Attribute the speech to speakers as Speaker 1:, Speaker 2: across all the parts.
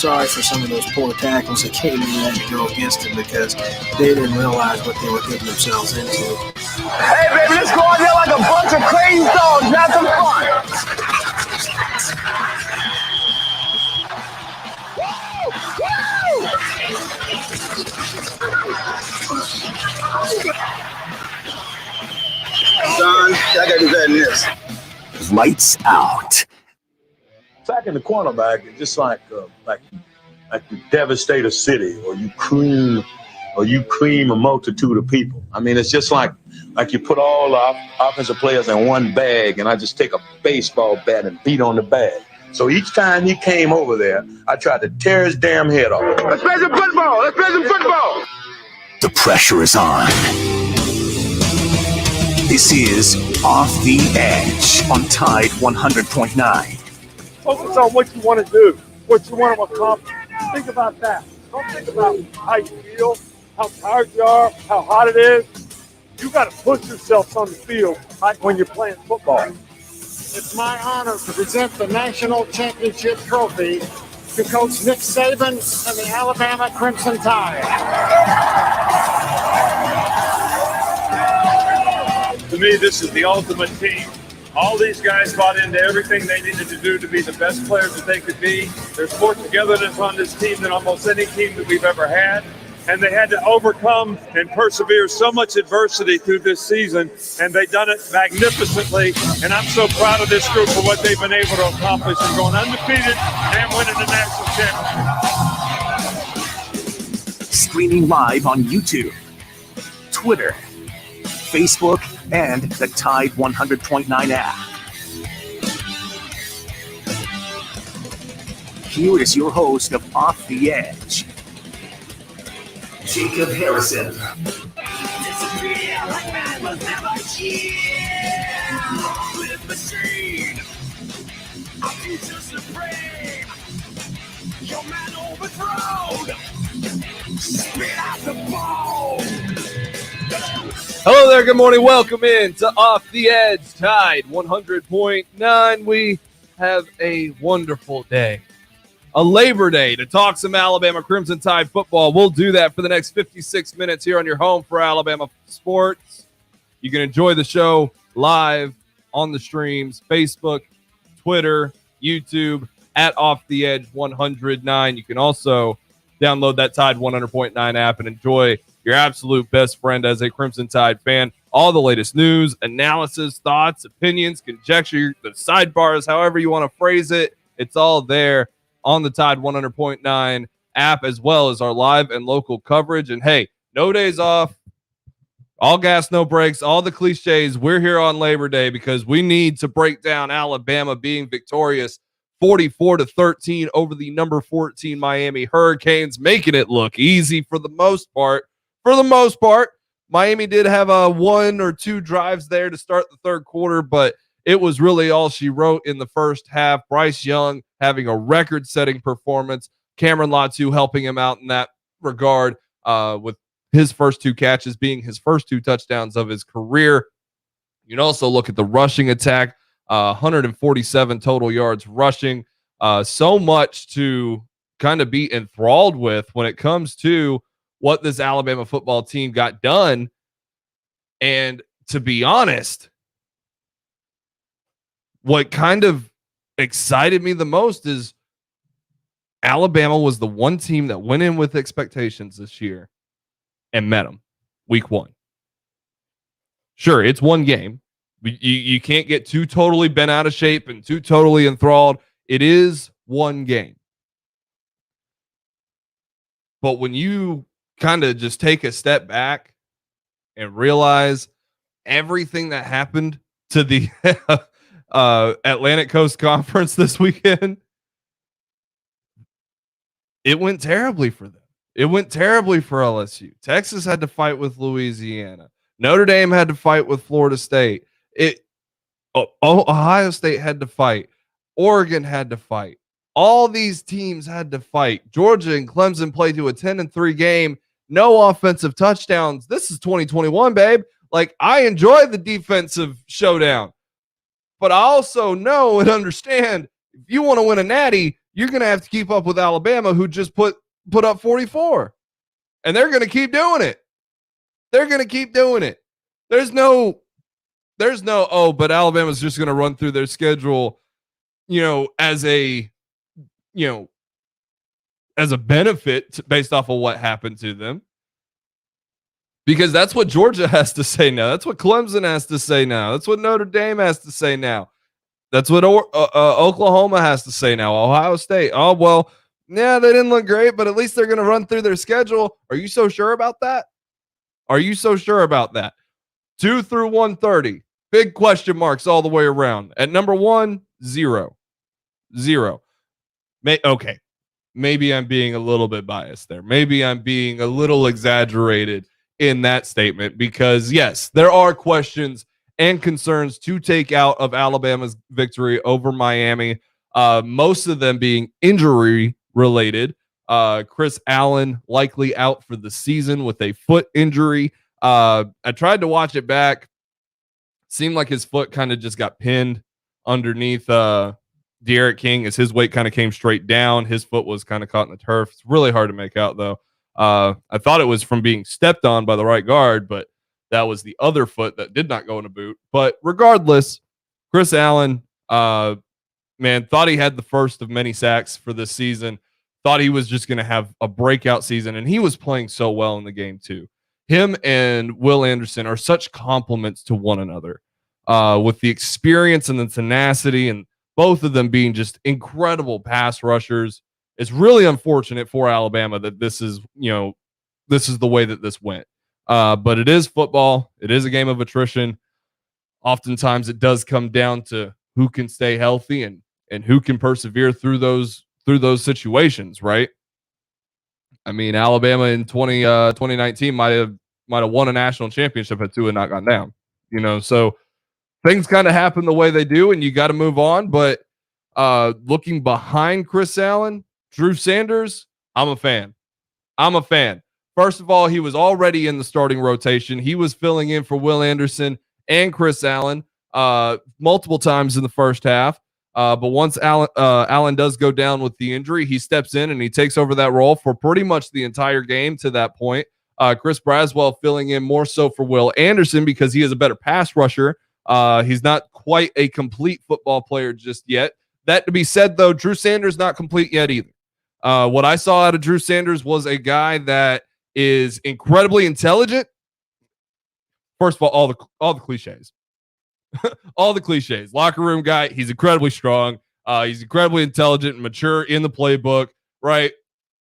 Speaker 1: sorry for some of those poor tackles that came in and had to go against him because they didn't realize what they were getting themselves into.
Speaker 2: Hey, baby, let's go out there like a bunch of crazy dogs. Have some fun. Son, I got to do better than this.
Speaker 3: Lights out.
Speaker 4: Sacking the cornerback is just like you devastate a city, or you cream a multitude of people. I mean, it's just like you put all the offensive players in one bag, and I just take a baseball bat and beat on the bag. So each time he came over there, I tried to tear his damn head off.
Speaker 2: Let's play some football. Let's play some football.
Speaker 3: The pressure is on. This is Off the Edge on Tide 100.9.
Speaker 5: Focus on what you want to do, what you want to accomplish. Think about that. Don't think about how you feel, how tired you are, how hot it is. You got to push yourself on the field like when you're playing football.
Speaker 6: It's my honor to present the National Championship Trophy to Coach Nick Saban and the Alabama Crimson Tide.
Speaker 5: To me, this is the ultimate team. All these guys bought into everything they needed to do to be the best players that they could be. There's more togetherness on this team than almost any team that we've ever had. And they had to overcome and persevere so much adversity through this season, and they've done it magnificently. And I'm so proud of this group for what they've been able to accomplish and going undefeated and winning the national championship.
Speaker 3: Streaming live on YouTube, Twitter, Facebook, and the Tide 100.9 app. Here is your host of Off the Edge, Jacob Harrison.
Speaker 7: Hello there, good morning. Welcome in to Off the Edge, Tide 100.9. We have a wonderful day, a Labor Day, to talk some Alabama Crimson Tide football. We'll do that for the next 56 minutes here on your home for Alabama sports. You can enjoy the show live on the streams, Facebook, Twitter, YouTube, at Off the Edge 109. You can also download that Tide 100.9 app and enjoy your absolute best friend as a Crimson Tide fan. All the latest news, analysis, thoughts, opinions, conjecture, the sidebars, however you want to phrase it, it's all there on the Tide 100.9 app, as well as our live and local coverage. And hey, no days off, all gas, no breaks, all the cliches. We're here on Labor Day because we need to break down Alabama being victorious 44-13 over the number 14 Miami Hurricanes, making it look easy for the most part. For the most part, Miami did have a 1 or 2 drives there to start the third quarter, but it was really all she wrote in the first half. Bryce Young having a record-setting performance. Cameron Latu helping him out in that regard with his first 2 catches being his first 2 touchdowns of his career. You can also look at the rushing attack, 147 total yards rushing. So much to kind of be enthralled with when it comes to what this Alabama football team got done. And to be honest, what kind of excited me the most is Alabama was the one team that went in with expectations this year and met them week 1. Sure, it's one game. You can't get too totally bent out of shape and too totally enthralled. It is one game. But when you kind of just take a step back and realize everything that happened to the Atlantic Coast Conference this weekend, it went terribly for them. It went terribly for LSU. Texas had to fight with Louisiana. Notre Dame had to fight with Florida State. Ohio State had to fight. Oregon had to fight. All these teams had to fight. Georgia and Clemson played to a 10-3 game. No offensive touchdowns. This is 2021, babe. Like, I enjoy the defensive showdown. But I also know and understand if you want to win a natty, you're going to have to keep up with Alabama, who just put up 44. And they're going to keep doing it. They're going to keep doing it. There's no, but Alabama's just going to run through their schedule, as a benefit based off of what happened to them. Because that's what Georgia has to say now. That's what Clemson has to say now. That's what Notre Dame has to say now. That's what Oklahoma has to say now. Ohio State. Oh, well, yeah, they didn't look great, but at least they're going to run through their schedule. Are you so sure about that? Are you so sure about that? 2 through 130. Big question marks all the way around. At number 1, 0. Okay. Maybe I'm being a little bit biased there. Maybe I'm being a little exaggerated in that statement because, yes, there are questions and concerns to take out of Alabama's victory over Miami, most of them being injury related. Chris Allen likely out for the season with a foot injury. I tried to watch it back. Seemed like his foot kind of just got pinned underneath De'Aaron King as his weight kind of came straight down. His foot was kind of caught in the turf. It's really hard to make out, though. I thought it was from being stepped on by the right guard, but that was the other foot that did not go in a boot. But regardless, Chris Allen, thought he had the first of many sacks for this season. Thought he was just going to have a breakout season, and he was playing so well in the game too. Him and Will Anderson are such complements to one another with the experience and the tenacity, and both of them being just incredible pass rushers. It's really unfortunate for Alabama that this is the way that this went. But it is football. It is a game of attrition. Oftentimes it does come down to who can stay healthy and who can persevere through those situations, right? I mean, Alabama in 2019 might have won a national championship had Tua not gone down. So things kind of happen the way they do, and you got to move on. But looking behind Chris Allen, Drew Sanders, I'm a fan. First of all, he was already in the starting rotation. He was filling in for Will Anderson and Chris Allen multiple times in the first half. But once Allen does go down with the injury, he steps in and he takes over that role for pretty much the entire game to that point. Chris Braswell filling in more so for Will Anderson because he is a better pass rusher. He's not quite a complete football player just yet. That to be said, though, Drew Sanders not complete yet either. What I saw out of Drew Sanders was a guy that is incredibly intelligent. First of all the cliches. All the cliches. Locker room guy. He's incredibly strong. He's incredibly intelligent and mature in the playbook, right?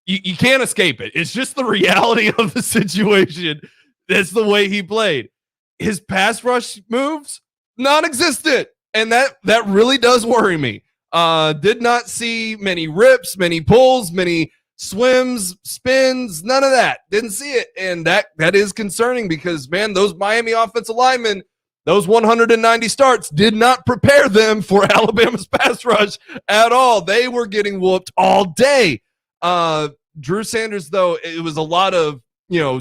Speaker 7: You can't escape it. It's just the reality of the situation. That's the way he played. His pass rush moves, non-existent. And that really does worry me. Did not see many rips, many pulls, many swims, spins, none of that. Didn't see it. And that is concerning because, man, those Miami offensive linemen, those 190 starts did not prepare them for Alabama's pass rush at all. They were getting whooped all day. Drew Sanders, though, it was a lot of,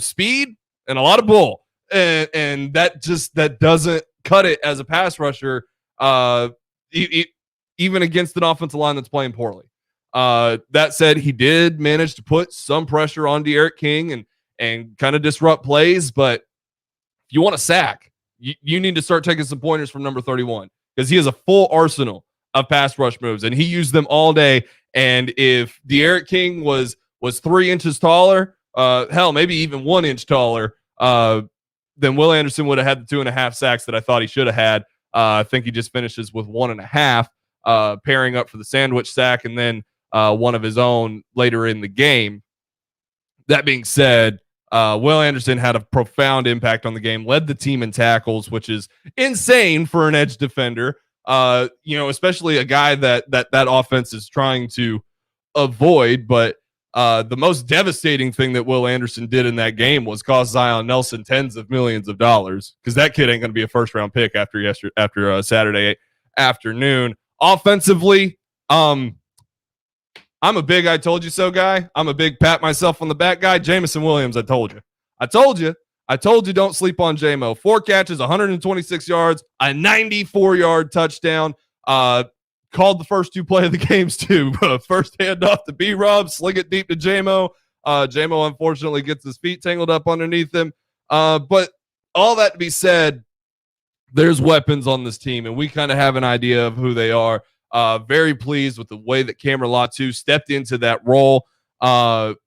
Speaker 7: speed and a lot of bull. And that doesn't cut it as a pass rusher, even against an offensive line that's playing poorly. That said, he did manage to put some pressure on De'Aaron King and kind of disrupt plays. But if you want a sack, you need to start taking some pointers from number 31 because he has a full arsenal of pass rush moves, and he used them all day. And if De'Aaron King was 3 inches taller, hell, maybe even 1 inch taller, then Will Anderson would have had the 2.5 sacks that I thought he should have had. I think he just finishes with 1.5, pairing up for the sandwich sack and then one of his own later in the game. That being said, Will Anderson had a profound impact on the game, led the team in tackles, which is insane for an edge defender, especially a guy that offense is trying to avoid. But the most devastating thing that Will Anderson did in that game was cost Zion Nelson tens of millions of dollars because that kid ain't going to be a first-round pick after Saturday afternoon. Offensively, I'm a big I told you so guy. I'm a big pat myself on the back guy. Jamison Williams, I told you don't sleep on J-Mo. 4 catches, 126 yards, a 94-yard touchdown. called the first 2 play of the games too. First handoff to B-Rob, sling it deep to JMO. JMO unfortunately gets his feet tangled up underneath him. But all that to be said, there's weapons on this team, and we kind of have an idea of who they are. Very pleased with the way that Cameron Latu stepped into that role. Jaleel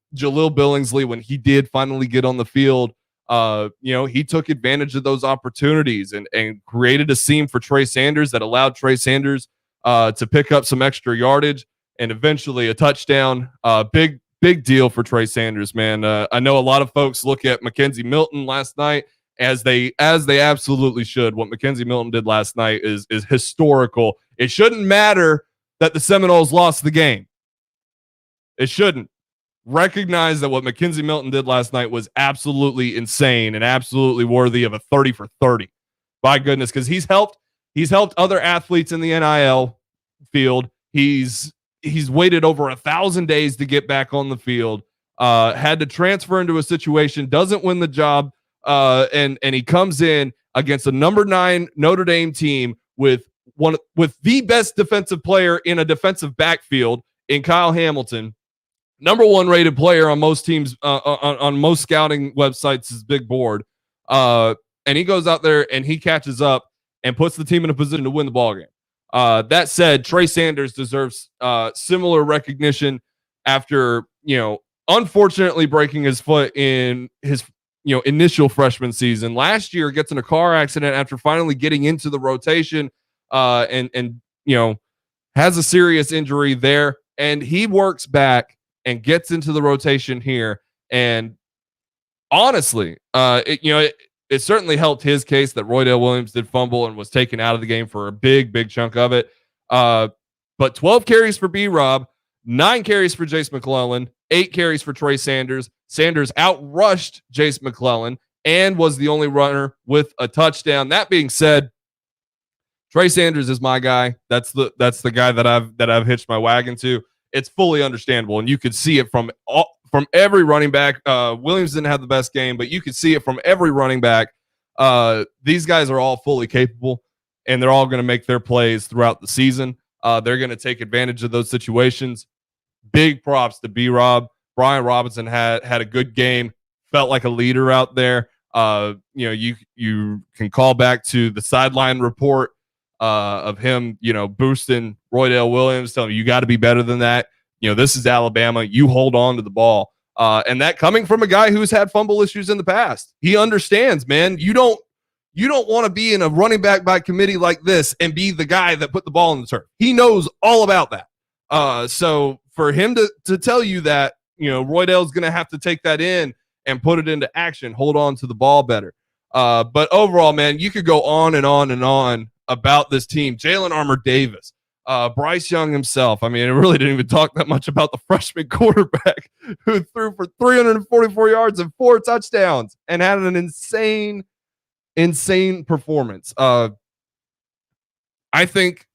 Speaker 7: Billingsley, when he did finally get on the field, he took advantage of those opportunities and created a seam for Trey Sanders that allowed Trey Sanders to pick up some extra yardage and eventually a touchdown. Big deal for Trey Sanders, man. I know a lot of folks look at Mackenzie Milton last night as they absolutely should. What Mackenzie Milton did last night is historical. It shouldn't matter that the Seminoles lost the game. It shouldn't. Recognize that what Mackenzie Milton did last night was absolutely insane and absolutely worthy of a 30 for 30. By goodness, because he's helped other athletes in the NIL field. He's waited over 1,000 days to get back on the field. Had to transfer into a situation, doesn't win the job, and he comes in against a number 9 Notre Dame team with the best defensive player in a defensive backfield in Kyle Hamilton. Number 1 rated player on most teams, on most scouting websites is Big Board. And he goes out there and he catches up and puts the team in a position to win the ball game. That said, Trey Sanders deserves similar recognition after, unfortunately breaking his foot in his, initial freshman season. Last year gets in a car accident after finally getting into the rotation and has a serious injury there. And he works back and gets into the rotation here. And honestly, it certainly helped his case that Roydale Williams did fumble and was taken out of the game for a big chunk of it. But 12 carries for B-Rob, 9 carries for Jace McClellan, 8 carries for Trey Sanders. Sanders outrushed Jace McClellan and was the only runner with a touchdown. That being said, Trey Sanders is my guy. That's the guy that I've hitched my wagon to. It's fully understandable, and you could see it from every running back. Williams didn't have the best game, but you could see it from every running back. These guys are all fully capable, and they're all going to make their plays throughout the season. They're going to take advantage of those situations. Big props to B-Rob. Brian Robinson had a good game, felt like a leader out there. You can call back to the sideline report of him, boosting Roydale Williams, telling him you got to be better than that. This is Alabama. You hold on to the ball. And that coming from a guy who's had fumble issues in the past. He understands, man. You don't want to be in a running back by committee like this and be the guy that put the ball in the turf. He knows all about that. So for him to tell you that, Roydale's going to have to take that in and put it into action, hold on to the ball better. But overall, man, you could go on and on and on about this team. Jalen Armour-Davis, Bryce Young himself. I mean, it really didn't even talk that much about the freshman quarterback who threw for 344 yards and 4 touchdowns and had an insane performance. I think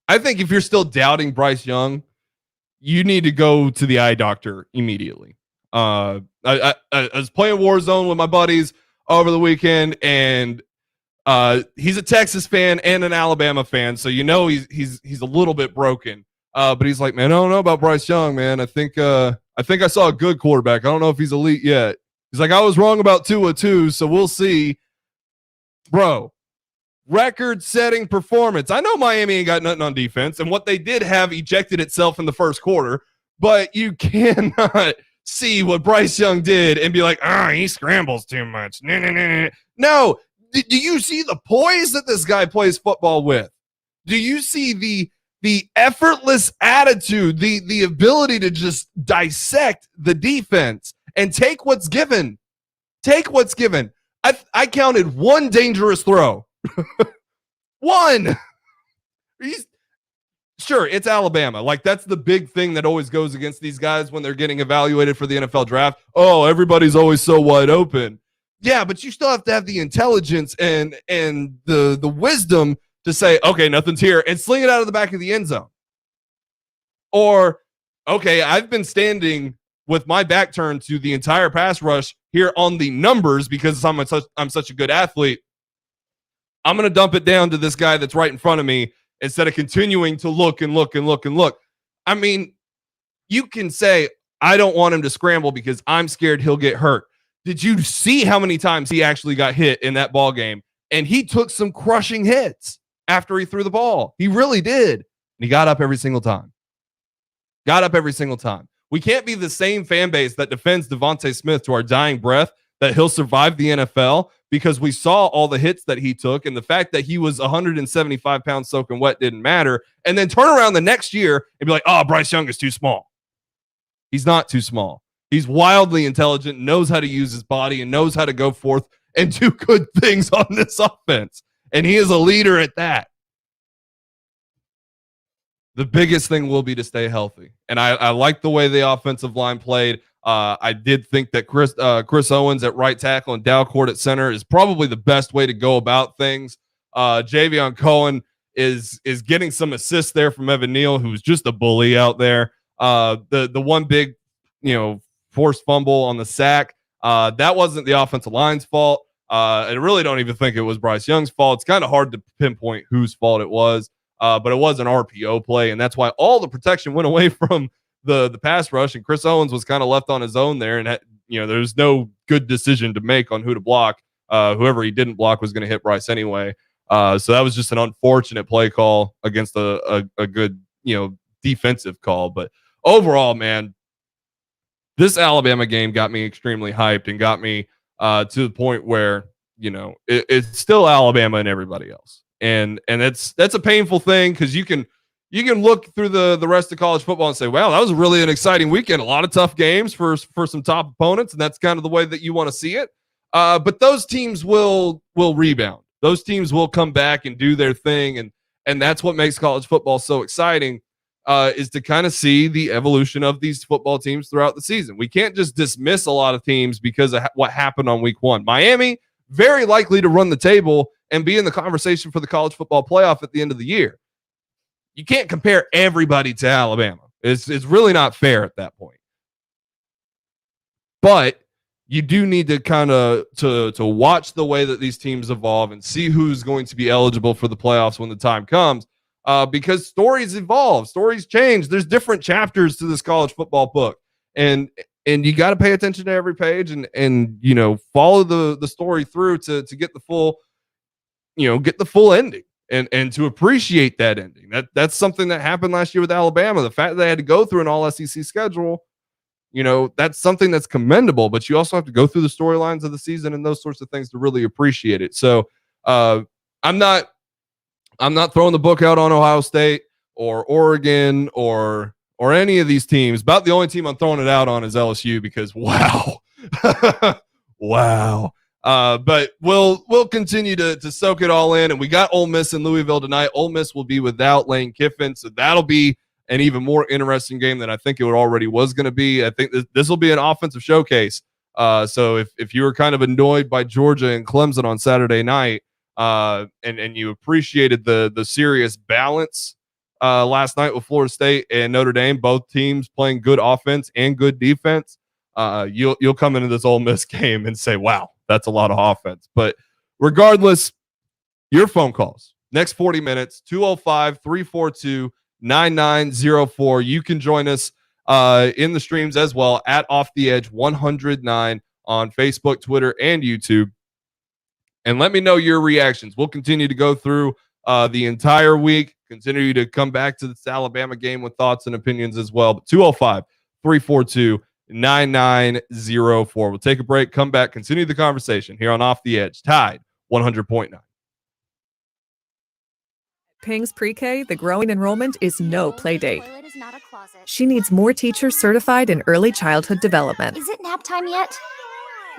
Speaker 7: if you're still doubting Bryce Young, you need to go to the eye doctor immediately. I was playing Warzone with my buddies over the weekend, and he's a Texas fan and an Alabama fan, so he's a little bit broken. But he's like, man, I don't know about Bryce Young, man. I think I saw a good quarterback. I don't know if he's elite yet. He's like, I was wrong about Tua too, so we'll see. Bro, record-setting performance. I know Miami ain't got nothing on defense, and what they did have ejected itself in the first quarter, but you cannot see what Bryce Young did and be like, he scrambles too much. No. Do you see the poise that this guy plays football with? Do you see the effortless attitude, the ability to just dissect the defense and take what's given? Take what's given. I counted 1 dangerous throw. 1. Sure, it's Alabama. Like, that's the big thing that always goes against these guys when they're getting evaluated for the NFL draft. Oh, everybody's always so wide open. Yeah, but you still have to have the intelligence and the wisdom to say, okay, nothing's here, and sling it out of the back of the end zone. Or, okay, I've been standing with my back turned to the entire pass rush here on the numbers because I'm such a good athlete. I'm going to dump it down to this guy that's right in front of me instead of continuing to look and look and look and look. I mean, you can say, I don't want him to scramble because I'm scared he'll get hurt. Did you see how many times he actually got hit in that ball game? And he took some crushing hits after he threw the ball. He really did. And he got up every single time. We can't be the same fan base that defends Devontae Smith to our dying breath that he'll survive the NFL because we saw all the hits that he took and the fact that he was 175 pounds soaking wet didn't matter. And then turn around the next year and be like, oh, Bryce Young is too small. He's not too small. He's wildly intelligent, knows how to use his body, and knows how to go forth and do good things on this offense. And he is a leader at that. The biggest thing will be to stay healthy. And I like the way the offensive line played. I did think that Chris Owens at right tackle and Dalcourt at center is probably the best way to go about things. Javion Cohen is getting some assists there from Evan Neal, who's just a bully out there. The one big, forced fumble on the sack, that wasn't the offensive line's fault. I really don't even think it was Bryce Young's fault. It's kind of hard to pinpoint whose fault it was. But it was an RPO play, and that's why all the protection went away from the pass rush, and Chris Owens was kind of left on his own there, and there's no good decision to make on who to block. Whoever he didn't block was going to hit Bryce anyway. So that was just an unfortunate play call against a good defensive call. But overall, man, this Alabama game got me extremely hyped and got me to the point where it's still Alabama and everybody else. And that's a painful thing because you can look through the rest of college football and say, wow, that was really an exciting weekend. A lot of tough games for some top opponents, and that's kind of the way that you want to see it. But those teams will rebound. Those teams will come back and do their thing, and that's what makes college football so exciting, is to kind of see the evolution of these football teams throughout the season. We can't just dismiss a lot of teams because of what happened on week one. Miami, very likely to run the table and be in the conversation for the college football playoff at the end of the year. You can't compare everybody to Alabama. It's really not fair at that point. But you do need to kind of to watch the way that these teams evolve and see who's going to be eligible for the playoffs when the time comes, because stories evolve, stories change. There's different chapters to this college football book, and you got to pay attention to every page and follow the story through to get the full ending and to appreciate that ending. That's something that happened last year with Alabama. The fact that they had to go through an all SEC schedule, that's something that's commendable, but you also have to go through the storylines of the season and those sorts of things to really appreciate it. So I'm not throwing the book out on Ohio State or Oregon or any of these teams. About the only team I'm throwing it out on is LSU because wow. Wow. But we'll continue to soak it all in, and we got Ole Miss in Louisville tonight. Ole Miss will be without Lane Kiffin, so that'll be an even more interesting game than I think it already was going to be. I think this will be an offensive showcase. So if you were kind of annoyed by Georgia and Clemson on Saturday night, and you appreciated the serious balance last night with Florida State and Notre Dame, both teams playing good offense and good defense, you'll come into this Ole Miss game and say, wow, that's a lot of offense. But regardless, your phone calls, next 40 minutes, 205-342-9904. You can join us in the streams as well at Off the Edge 109 on Facebook, Twitter, and YouTube. And let me know your reactions. We'll continue to go through the entire week, continue to come back to this Alabama game with thoughts and opinions as well. But 205-342-9904. We'll take a break, come back, continue the conversation here on Off the Edge, Tide 100.9.
Speaker 8: Ping's Pre-K, the growing enrollment is no play date. She needs more teachers certified in early childhood development.
Speaker 9: Is it nap time yet?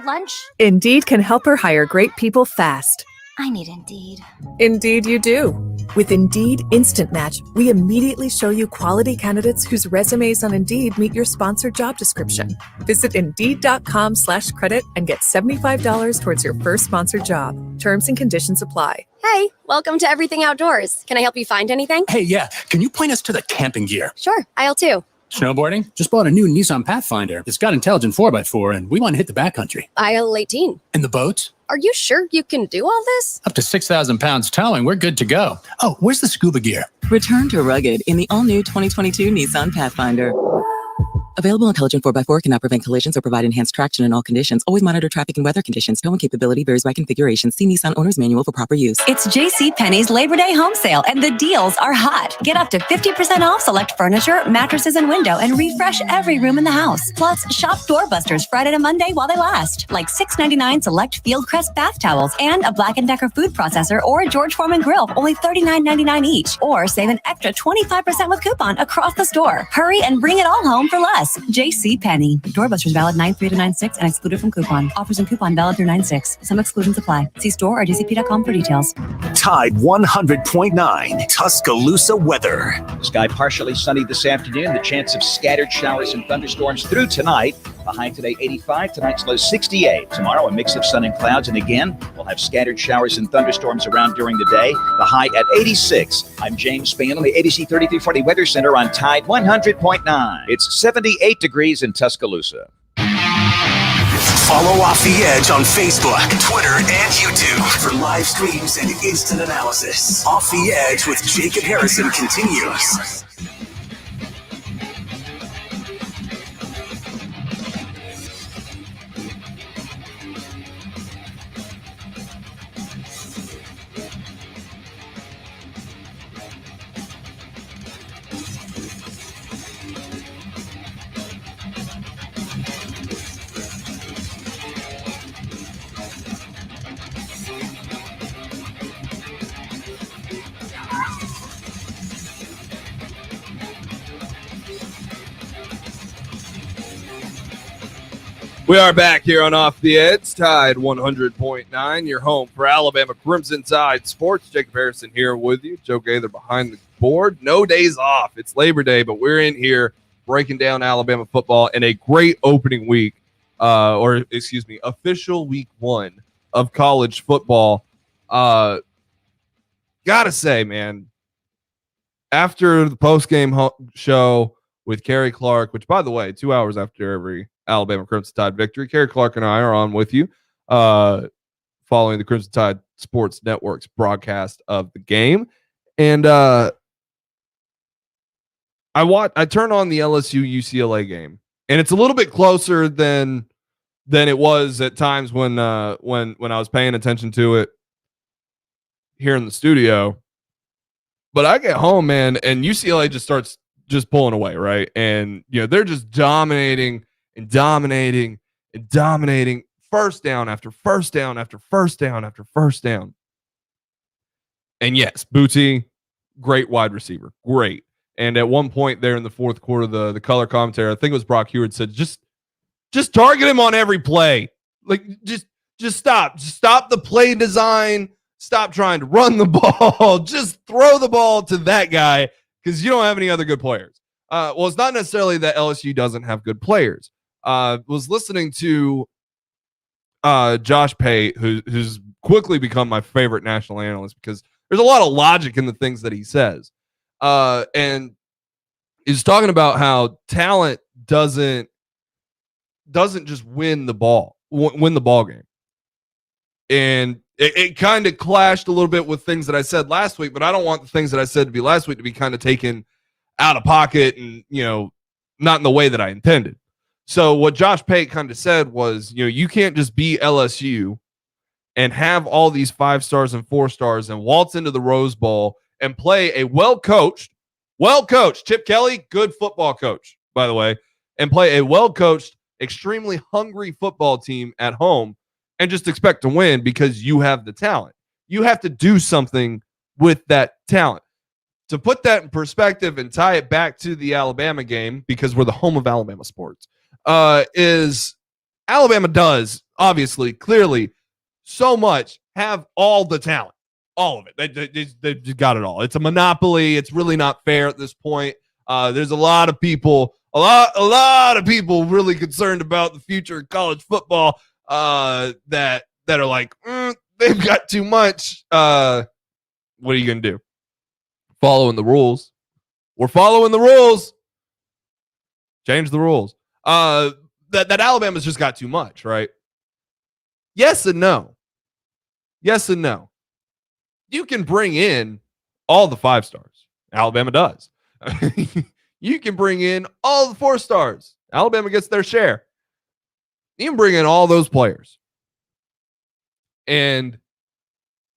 Speaker 9: Lunch?
Speaker 8: Indeed can help her hire great people fast.
Speaker 9: I need Indeed.
Speaker 8: Indeed you do. With Indeed Instant Match, we immediately show you quality candidates whose resumes on Indeed meet your sponsored job description. Visit Indeed.com/credit and get $75 towards your first sponsored job. Terms and conditions apply.
Speaker 10: Hey, welcome to Everything Outdoors. Can I help you find anything?
Speaker 11: Hey, yeah. Can you point us to the camping gear?
Speaker 10: Sure, aisle 2. Snowboarding? Just bought a new Nissan Pathfinder. It's got intelligent 4x4, and we want to hit the backcountry.
Speaker 11: Aisle 18.
Speaker 10: And the boats?
Speaker 11: Are you sure you can do all this?
Speaker 10: Up to 6,000 pounds towing, we're good to go. Oh, where's the scuba gear?
Speaker 12: Return to rugged in the all-new 2022 Nissan Pathfinder. Available intelligent 4x4 cannot prevent collisions or provide enhanced traction in all conditions. Always monitor traffic and weather conditions. Towing capability varies by configuration. See Nissan Owner's Manual for proper use.
Speaker 13: It's JCPenney's Labor Day home sale, and the deals are hot. Get up to 50% off select furniture, mattresses, and window, and refresh every room in the house. Plus, shop doorbusters Friday to Monday while they last, like $6.99 select Fieldcrest bath towels and a Black & Decker food processor or a George Foreman grill for only $39.99 each. Or save an extra 25% with coupon across the store. Hurry and bring it all home for less. JCPenney. Doorbusters valid 9/3 to 9/6 and excluded from coupon. Offers and coupon valid through 9/6. Some exclusions apply. See store or jcp.com for details.
Speaker 3: Tide 100.9 Tuscaloosa weather.
Speaker 14: Sky partially sunny this afternoon. The chance of scattered showers and thunderstorms through tonight. The high today 85. Tonight's low 68. Tomorrow a mix of sun and clouds. And again, we'll have scattered showers and thunderstorms around during the day. The high at 86. I'm James Spann on the ABC 3340 Weather Center on Tide 100.9. It's 78 degrees in Tuscaloosa.
Speaker 3: Follow Off the Edge on Facebook, Twitter, and YouTube for live streams and instant analysis. Off the Edge with Jacob Harrison continues.
Speaker 7: We are back here on Off the Edge, Tide 100.9, your home for Alabama Crimson Tide Sports. Jacob Harrison here with you. Joe Gaither behind the board. No days off. It's Labor Day, but we're in here breaking down Alabama football in a great opening week, official week one of college football. Gotta say, man, after the postgame show with Kerry Clark, which, by the way, 2 hours after every Alabama Crimson Tide victory, Kerry Clark and I are on with you, following the Crimson Tide Sports Network's broadcast of the game. And I turned on the LSU UCLA game, and it's a little bit closer than it was at times when I was paying attention to it here in the studio. But I get home, man, and UCLA just starts pulling away, right? And they're just dominating and dominating and dominating, first down after first down after first down after first down. And yes, Booty, great wide receiver, great. And at one point there in the fourth quarter, the color commentator, I think it was Brock Heward, said, just target him on every play. Like, just stop the play design. Stop trying to run the ball. Just throw the ball to that guy, because you don't have any other good players. Well, it's not necessarily that LSU doesn't have good players. Was listening to Josh Pate, who's quickly become my favorite national analyst, because there's a lot of logic in the things that he says. And he's talking about how talent doesn't just win the ball game. And it kind of clashed a little bit with things that I said last week, but I don't want the things that I said to be last week to be kind of taken out of pocket and, not in the way that I intended. So what Josh Pate kind of said was, you can't just be LSU and have all these 5 stars and 4 stars and waltz into the Rose Bowl and play a well-coached Chip Kelly, good football coach, by the way, and play a well-coached, extremely hungry football team at home and just expect to win because you have the talent. You have to do something with that talent. To put that in perspective and tie it back to the Alabama game, because we're the home of Alabama sports, is Alabama does, obviously, clearly, so much have all the talent. All of it. They got it all. It's a monopoly. It's really not fair at this point. There's a lot of people really concerned about the future of college football that are like, they've got too much. What are you going to do? Following the rules. We're following the rules. Change the rules. That Alabama's just got too much, right? Yes and no. Yes and no. You can bring in all the 5 stars. Alabama does. You can bring in all the 4 stars. Alabama gets their share. You can bring in all those players and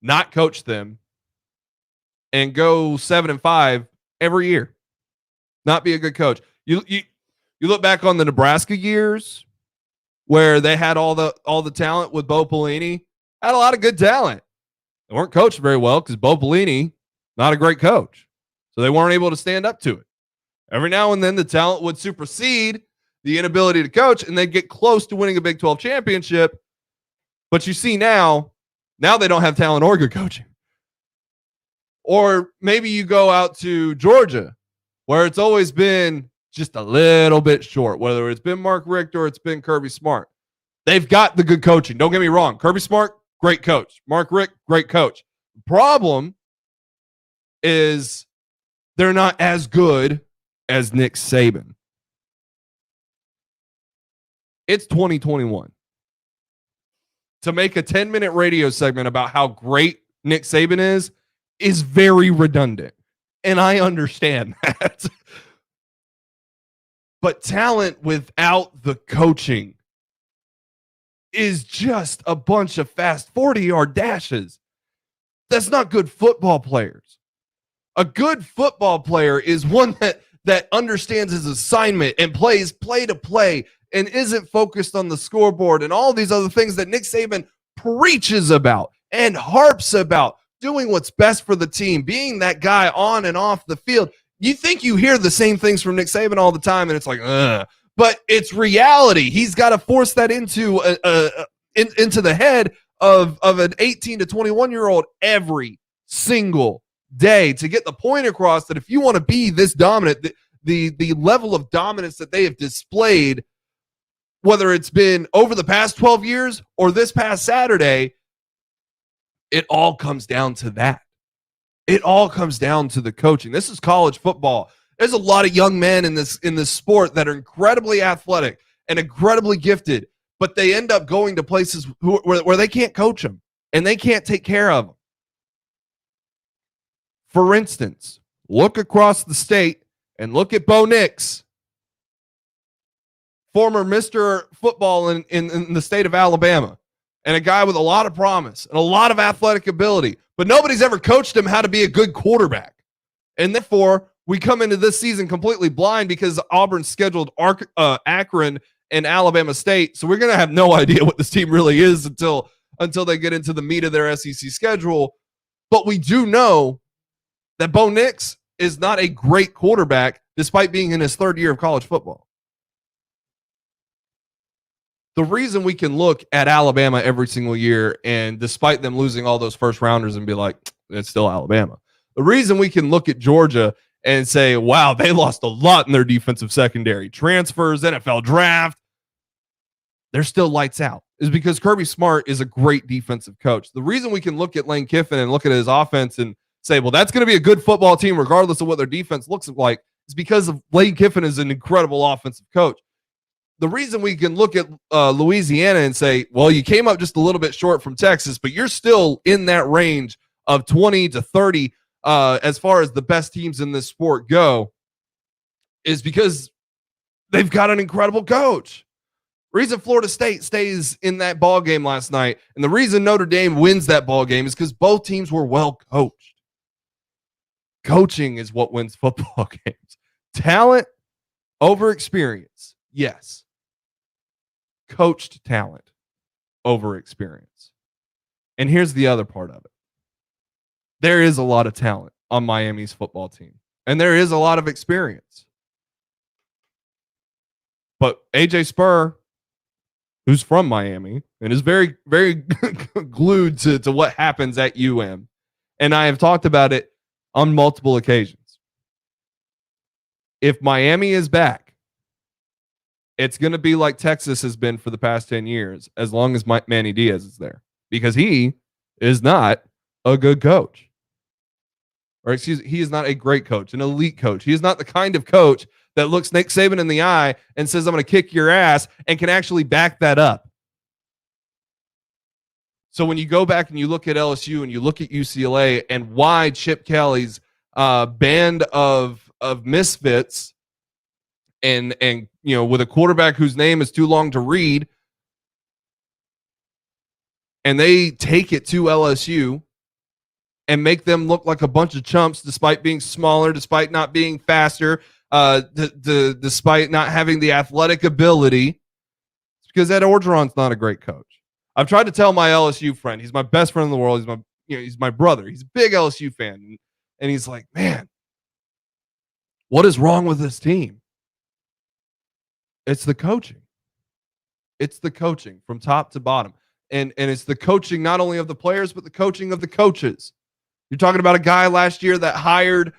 Speaker 7: not coach them and go 7-5 every year. Not be a good coach. You look back on the Nebraska years where they had all the talent with Bo Pelini. Had a lot of good talent. They weren't coached very well because Bo Pelini, not a great coach. So they weren't able to stand up to it. Every now and then the talent would supersede the inability to coach, and they'd get close to winning a Big 12 championship. But you see now they don't have talent or good coaching. Or maybe you go out to Georgia, where it's always been just a little bit short, whether it's been Mark Richt or it's been Kirby Smart. They've got the good coaching. Don't get me wrong. Kirby Smart, great coach. Mark Richt, great coach. The problem is they're not as good as Nick Saban. It's 2021. To make a 10-minute radio segment about how great Nick Saban is very redundant. And I understand that. But talent without the coaching is just a bunch of fast 40-yard dashes. That's not good football players. A good football player is one that understands his assignment and plays play to play and isn't focused on the scoreboard and all these other things that Nick Saban preaches about and harps about, doing what's best for the team, being that guy on and off the field. You think you hear the same things from Nick Saban all the time, and it's like, but it's reality. He's got to force that into the head of an 18 to 21-year-old every single day to get the point across that if you want to be this dominant, the level of dominance that they have displayed, whether it's been over the past 12 years or this past Saturday, it all comes down to that. It all comes down to the coaching. This is college football. There's a lot of young men in this sport that are incredibly athletic and incredibly gifted, but they end up going to places where they can't coach them and they can't take care of them. For instance, look across the state and look at Bo Nix, former Mr. Football in the state of Alabama, and a guy with a lot of promise and a lot of athletic ability, but nobody's ever coached him how to be a good quarterback. And therefore, we come into this season completely blind because Auburn scheduled Akron and Alabama State. So we're going to have no idea what this team really is until they get into the meat of their SEC schedule. But we do know that Bo Nix is not a great quarterback despite being in his 3rd year of college football. The reason we can look at Alabama every single year and despite them losing all those first rounders and be like, it's still Alabama. The reason we can look at Georgia and say, wow, they lost a lot in their defensive secondary, transfers, NFL draft, they're still lights out, is because Kirby Smart is a great defensive coach. The reason we can look at Lane Kiffin and look at his offense and say, well, that's going to be a good football team regardless of what their defense looks like, is because of Lane Kiffin is an incredible offensive coach. The reason we can look at Louisiana and say, well, you came up just a little bit short from Texas, but you're still in that range of 20 to 30 as far as the best teams in this sport go, is because they've got an incredible coach. Reason Florida State stays in that ball game last night, and the reason Notre Dame wins that ball game is because both teams were well coached. Coaching is what wins football games. Talent over experience, yes. Coached talent over experience. And here's the other part of it. There is a lot of talent on Miami's football team, and there is a lot of experience. But AJ Spur, who's from Miami and is very, very glued to what happens at UM, and I have talked about it on multiple occasions. If Miami is back, it's going to be like Texas has been for the past 10 years, as long as Manny Diaz is there, because he is not a good coach. Or he is not a great coach, an elite coach. He is not the kind of coach that looks Nick Saban in the eye and says, I'm going to kick your ass, and can actually back that up. So when you go back and you look at LSU and you look at UCLA and why Chip Kelly's band of misfits and with a quarterback whose name is too long to read, and they take it to LSU and make them look like a bunch of chumps despite being smaller, despite not being faster, despite not having the athletic ability. It's because Ed Orgeron's not a great coach. I've tried to tell my LSU friend, he's my best friend in the world. He's my brother. He's a big LSU fan. And he's like, man, what is wrong with this team? It's the coaching. It's the coaching from top to bottom. And it's the coaching not only of the players, but the coaching of the coaches. You're talking about a guy last year that hired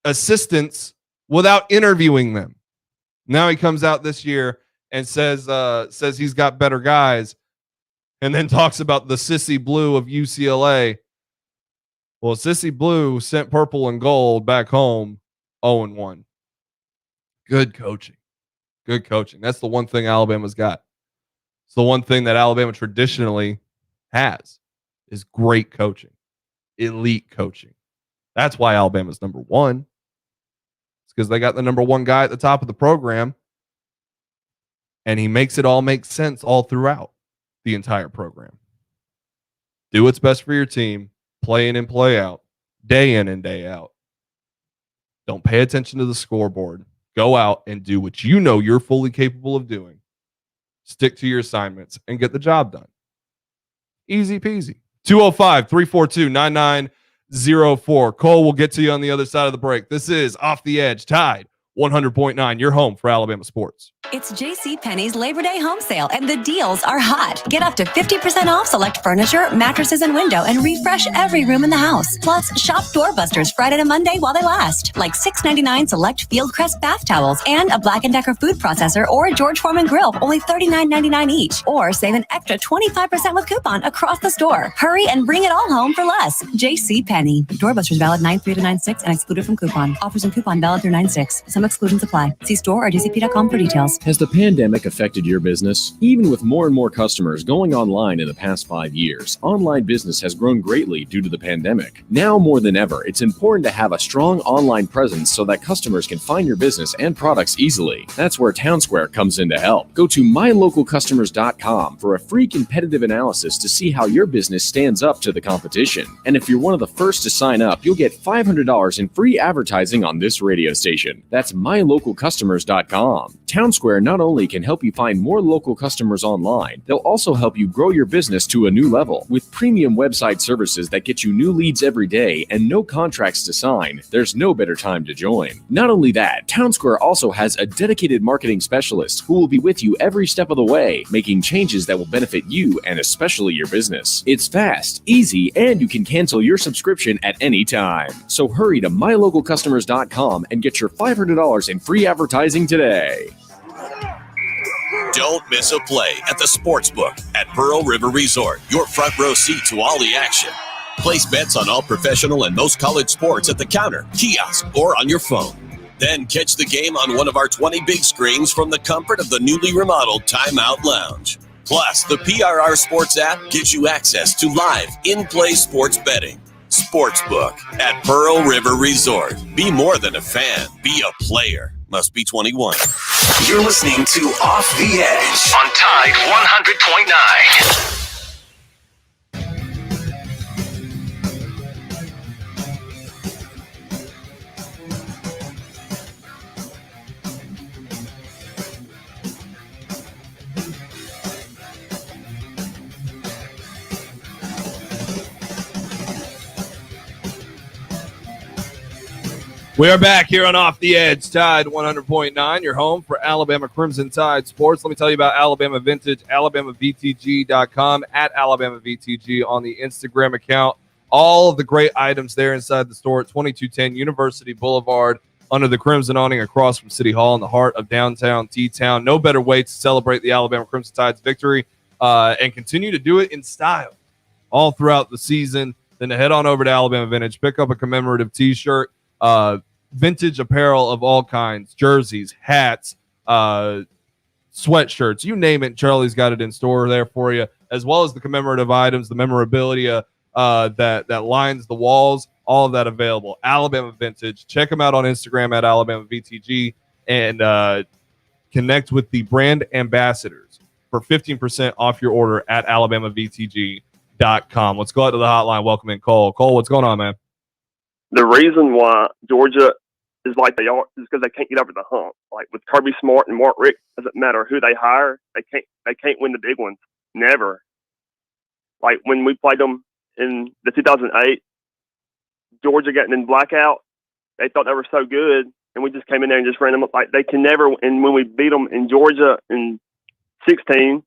Speaker 7: assistants without interviewing them. Now he comes out this year and says he's got better guys, and then talks about the sissy blue of UCLA. Well, sissy blue sent purple and gold back home 0-1. Good coaching. Good coaching. That's the one thing Alabama's got. It's the one thing that Alabama traditionally has is great coaching, elite coaching. That's why Alabama's number one. It's because they got the number one guy at the top of the program, and he makes it all make sense all throughout the entire program. Do what's best for your team, play in and play out, day in and day out. Don't pay attention to the scoreboard. Go out and do what you know you're fully capable of doing. Stick to your assignments and get the job done. Easy peasy. 205-342-9904. Cole will get to you on the other side of the break. This is Off the Edge, Tide 100.9, your home for Alabama sports.
Speaker 13: It's JCPenney's Labor Day home sale, and the deals are hot. Get up to 50% off select furniture, mattresses, and window, and refresh every room in the house. Plus, shop doorbusters Friday to Monday while they last. Like $6.99 select Fieldcrest bath towels and a Black & Decker food processor or a George Foreman grill, only $39.99 each. Or save an extra 25% with coupon across the store. Hurry and bring it all home for less. JCPenney. Doorbusters valid 9/3 to 9/6 and excluded from coupon. Offers and coupon valid through 9/6. Some exclusions apply. See store or jcp.com for details.
Speaker 15: Has the pandemic affected your business? Even with more and more customers going online in the past 5 years, online business has grown greatly due to the pandemic. Now more than ever, it's important to have a strong online presence so that customers can find your business and products easily. That's where Townsquare comes in to help. Go to mylocalcustomers.com for a free competitive analysis to see how your business stands up to the competition. And if you're one of the first to sign up, you'll get $500 in free advertising on this radio station. That's mylocalcustomers.com. Townsquare not only can help you find more local customers online, they'll also help you grow your business to a new level. With premium website services that get you new leads every day and no contracts to sign, there's no better time to join. Not only that, Townsquare also has a dedicated marketing specialist who will be with you every step of the way, making changes that will benefit you and especially your business. It's fast, easy, and you can cancel your subscription at any time. So hurry to mylocalcustomers.com and get your $500 in free advertising today.
Speaker 16: Don't miss a play at the Sportsbook at Pearl River Resort. Your front row seat to all the action. Place bets on all professional and most college sports at the counter, kiosk, or on your phone. Then catch the game on one of our 20 big screens from the comfort of the newly remodeled Timeout Lounge. Plus, the PRR Sports app gives you access to live, in-play sports betting. Sportsbook at Pearl River Resort. Be more than a fan. Be a player. Must be 21.
Speaker 3: You're listening to Off the Edge on Tide 100.9.
Speaker 7: We are back here on Off the Edge, Tide 100.9, your home for Alabama Crimson Tide sports. Let me tell you about Alabama Vintage, AlabamaVTG.com, at AlabamaVTG on the Instagram account. All of the great items there inside the store at 2210 University Boulevard under the Crimson awning across from City Hall in the heart of downtown T-Town. No better way to celebrate the Alabama Crimson Tide's victory and continue to do it in style all throughout the season than to head on over to Alabama Vintage, pick up a commemorative T-shirt, vintage apparel of all kinds, jerseys, hats, sweatshirts, you name it. Charlie's got it in store there for you, as well as the commemorative items, the memorabilia that lines the walls, all of that available. Alabama Vintage. Check them out on Instagram at Alabama VTG and connect with the brand ambassadors for 15% off your order at AlabamaVTG.com. Let's go out to the hotline. Welcome in Cole. Cole, what's going on, man?
Speaker 17: The reason why Georgia is like they are is because they can't get over the hump. Like with Kirby Smart and Mark Richt, doesn't matter who they hire, they can't win the big ones. Never. Like when we played them in the 2008 Georgia getting in blackout, they thought they were so good, and we just came in there and just ran them up. Like they can never. And when we beat them in Georgia in 16,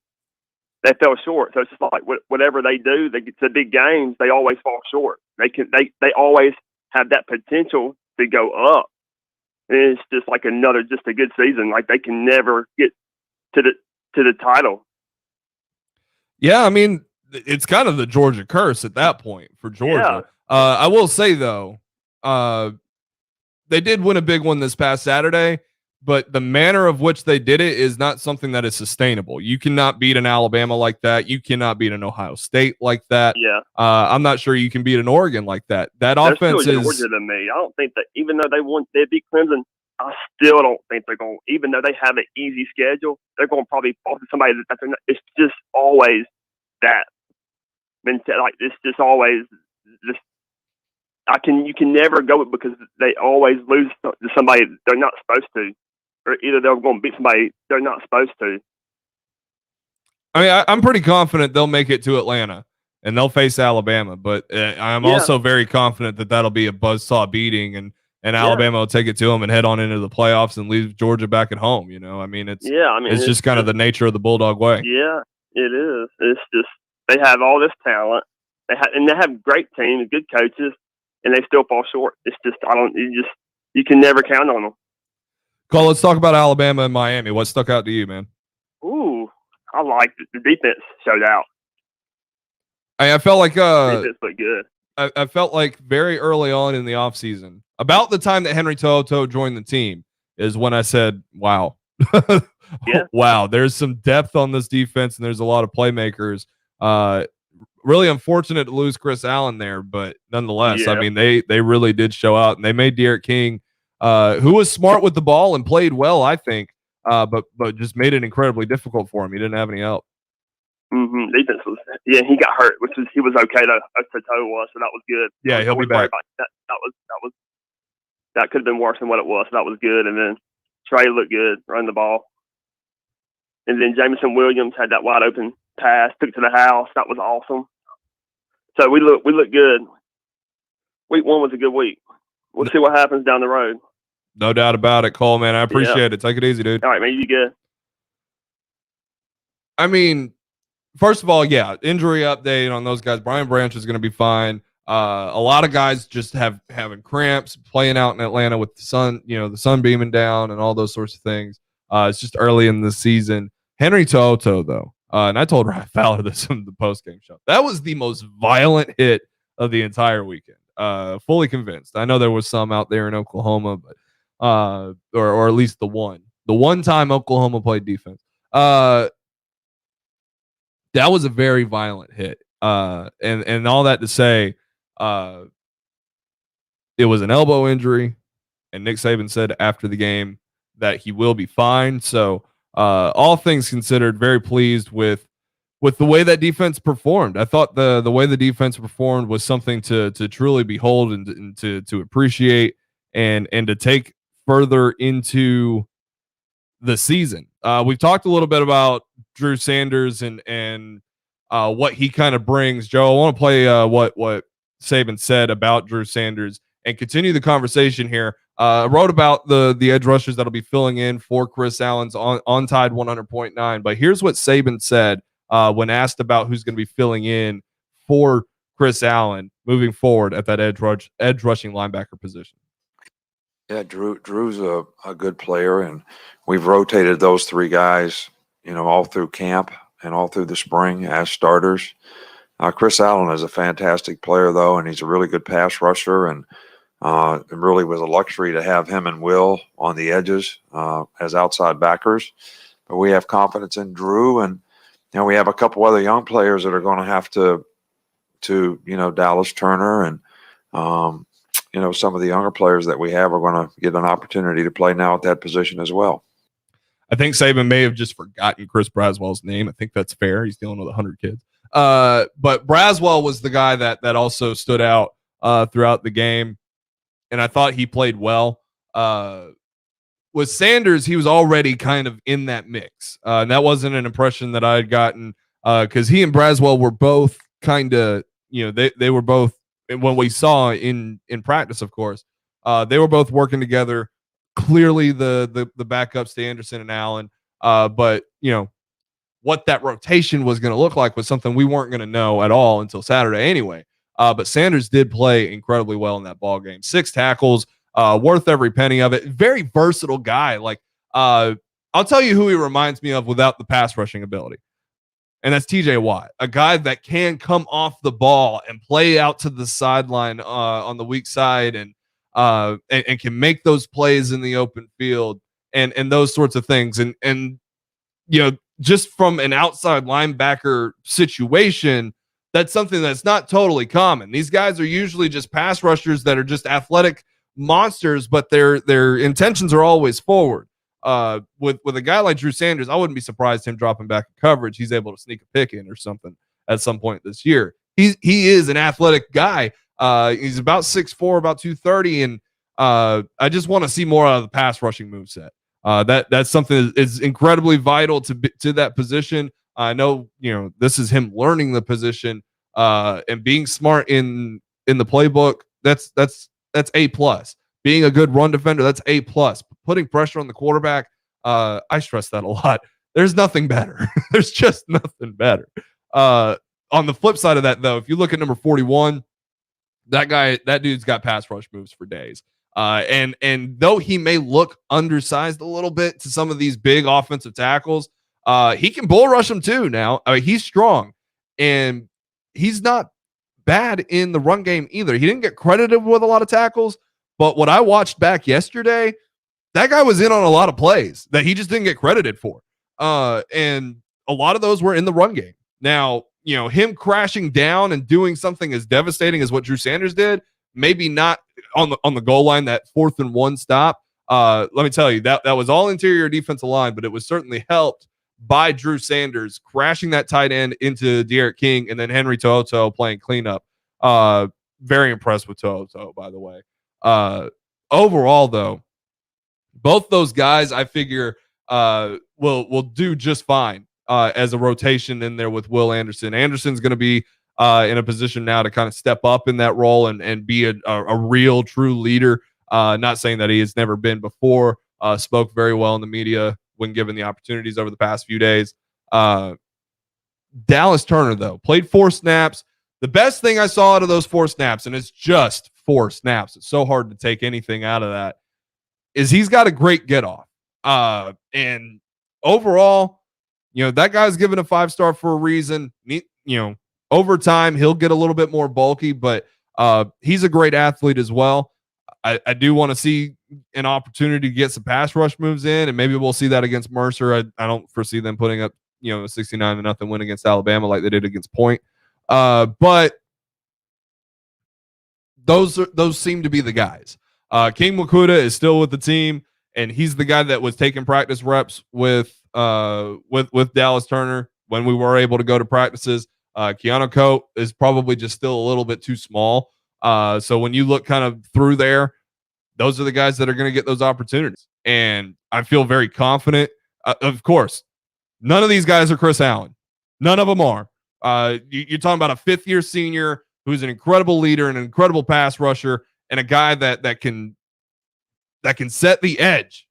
Speaker 17: they fell short. So it's just like whatever they do, they get to big games, they always fall short. They always have that potential to go up. And it's just like just a good season. Like they can never get to the title.
Speaker 7: Yeah, I mean, it's kind of the Georgia curse at that point for Georgia. Yeah. I will say though, they did win a big one this past Saturday, but the manner of which they did it is not something that is sustainable. You cannot beat an Alabama like that. You cannot beat an Ohio State like that.
Speaker 17: Yeah.
Speaker 7: I'm not sure you can beat an Oregon like that. That
Speaker 17: They're
Speaker 7: offense
Speaker 17: still
Speaker 7: is
Speaker 17: Georgia to me. I don't think that even though they beat Clemson, I still don't think they're going. Even though they have an easy schedule, they're going to probably fall to somebody that they're not. It's just always that. Like it's just always this. You can never go it because they always lose to somebody they're not supposed to, or either they're going to beat somebody they're not supposed to.
Speaker 7: I mean, I'm pretty confident they'll make it to Atlanta and they'll face Alabama, but I'm also very confident that that'll be a buzzsaw beating and Alabama will take it to them and head on into the playoffs and leave Georgia back at home. You know, I mean, it's just kind of the nature of the Bulldog way.
Speaker 17: Yeah, it is. It's just they have all this talent. They have great teams, good coaches, and they still fall short. It's just you can never count on them.
Speaker 7: Cole, let's talk about Alabama and Miami. What stuck out to you, man?
Speaker 17: Ooh, I liked the defense showed out.
Speaker 7: I felt like
Speaker 17: defense looked good.
Speaker 7: I felt like very early on in the offseason, about the time that Henry To'oTo'o joined the team, is when I said, wow.
Speaker 17: Yeah.
Speaker 7: Wow, there's some depth on this defense and there's a lot of playmakers. Really unfortunate to lose Chris Allen there, but nonetheless, I mean, they really did show out, and they made Derek King, who was smart with the ball and played well, I think, but just made it incredibly difficult for him. He didn't have any help.
Speaker 17: Mm-hmm. Defense was, he got hurt, he was okay though. Toe was, so that was good.
Speaker 7: Yeah, he'll be back.
Speaker 17: That could have been worse than what it was. So that was good. And then Trey looked good, running the ball. And then Jameson Williams had that wide open pass, took it to the house. That was awesome. So we look good. Week 1 was a good week. We'll see what happens down the road.
Speaker 7: No doubt about it, Cole, man. I appreciate it. Take it easy, dude.
Speaker 17: All right, man. You good?
Speaker 7: I mean, first of all, injury update on those guys. Brian Branch is going to be fine. A lot of guys just having cramps, playing out in Atlanta with the sun, the sun beaming down and all those sorts of things. It's just early in the season. Henry To'oTo'o, though, and I told Ryan Fowler this in the post-game show, that was the most violent hit of the entire weekend. Fully convinced. I know there was some out there in Oklahoma, but or at least the one time Oklahoma played defense. That was a very violent hit. And all that to say, it was an elbow injury, and Nick Saban said after the game that he will be fine. So all things considered, very pleased with the way that defense performed. I thought the way the defense performed was something to truly behold and to appreciate and to take further into the season. We've talked a little bit about Drew Sanders and what he kind of brings. Joe, I want to play what Saban said about Drew Sanders and continue the conversation here. I wrote about the edge rushers that'll be filling in for Chris Allen's on Tide 100.9. But here's what Saban said when asked about who's going to be filling in for Chris Allen moving forward at that edge rushing linebacker position.
Speaker 18: Yeah, Drew's a good player, and we've rotated those three guys, all through camp and all through the spring as starters. Chris Allen is a fantastic player, though, and he's a really good pass rusher, and It really was a luxury to have him and Will on the edges as outside backers. But we have confidence in Drew, and we have a couple other young players that are going to have to Dallas Turner and some of the younger players that we have are going to get an opportunity to play now at that position as well.
Speaker 7: I think Saban may have just forgotten Chris Braswell's name. I think that's fair. He's dealing with 100 kids. But Braswell was the guy that also stood out throughout the game, and I thought he played well. With Sanders, he was already kind of in that mix. And that wasn't an impression that I had gotten because he and Braswell were both kind of, they were both, when we saw in practice, of course, they were both working together. Clearly the backups to Anderson and Allen. But, what that rotation was going to look like was something we weren't going to know at all until Saturday anyway. But Sanders did play incredibly well in that ball game. 6 tackles, worth every penny of it. Very versatile guy. Like, I'll tell you who he reminds me of without the pass rushing ability. And that's TJ Watt, a guy that can come off the ball and play out to the sideline on the weak side and can make those plays in the open field and those sorts of things. And just from an outside linebacker situation, that's something that's not totally common. These guys are usually just pass rushers that are just athletic monsters, but their intentions are always forward. With a guy like Drew Sanders, I wouldn't be surprised him dropping back in coverage. He's able to sneak a pick in or something at some point this year. He is an athletic guy. He's about 6'4", about 230, and I just want to see more out of the pass rushing moveset. That's something that is incredibly vital to that position. I know, this is him learning the position and being smart in the playbook. That's A+. Being a good run defender, that's A+. Putting pressure on the quarterback, I stress that a lot. There's nothing better. There's just nothing better. On the flip side of that, though, if you look at number 41, that dude's got pass rush moves for days. And though he may look undersized a little bit to some of these big offensive tackles, he can bull rush them too now. He's strong, and he's not bad in the run game either. He didn't get credited with a lot of tackles, but what I watched back yesterday, that guy was in on a lot of plays that he just didn't get credited for. And a lot of those were in the run game. Now, him crashing down and doing something as devastating as what Drew Sanders did, maybe not on the goal line, that 4th and 1 stop. Let me tell you, that was all interior defensive line, but it was certainly helped by Drew Sanders crashing that tight end into De'Aaron King and then Henry To'oTo'o playing cleanup. Very impressed with To'oTo'o, by the way. Overall, though, both those guys, I figure, will do just fine as a rotation in there with Will Anderson. Anderson's going to be in a position now to kind of step up in that role and be a real, true leader. Not saying that he has never been before. Spoke very well in the media when given the opportunities over the past few days. Dallas Turner, though, played 4 snaps. The best thing I saw out of those 4 snaps, and it's just 4 snaps, it's so hard to take anything out of that, is he's got a great get off. And overall, that guy's given a 5-star for a reason. Over time, he'll get a little bit more bulky, but he's a great athlete as well. I do want to see an opportunity to get some pass rush moves in, and maybe we'll see that against Mercer. I don't foresee them putting up, a 69-0 win against Alabama like they did against Point. But those seem to be the guys. King Mwikuta is still with the team, and he's the guy that was taking practice reps with Dallas Turner when we were able to go to practices. Keanu Coat is probably just still a little bit too small. So when you look kind of through there, those are the guys that are going to get those opportunities. And I feel very confident. Of course, none of these guys are Chris Allen. None of them are. You're talking about a 5th-year senior who's an incredible leader, an incredible pass rusher, and a guy that can set the edge.